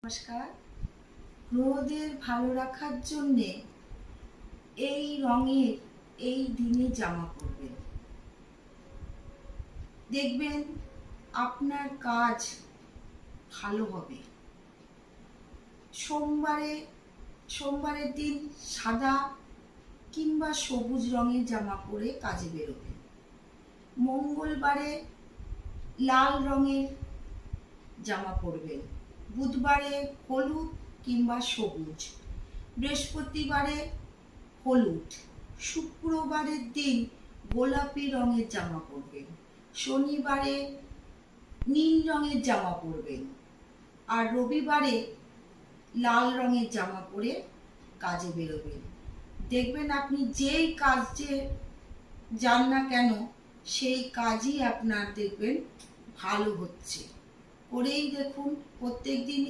নমস্কার। গ্রহদের ভালো রাখার জন্যে এই রঙের এই দিনে জামা পরবেন। দেখবেন আপনার কাজ ভালো হবে। সোমবারের দিন সাদা কিংবা সবুজ রঙের জামা পরে কাজে বেরোবেন। মঙ্গলবারে লাল রঙের জামা পরবেন। বুধবারে হলুদ কিংবা সবুজ, বৃহস্পতিবারে হলুদ, শুক্রবারের দিন গোলাপি রঙের জামা পরবেন, শনিবারে নীল রঙের জামা পরবেন, আর রবিবারে লাল রঙের জামা পরে কাজে বেরোবেন। দেখবেন আপনি যেই কাজে যান না কেন সেই কাজই আপনার দেখবেন ভালো হচ্ছে। করেই দেখুন প্রত্যেক দিন।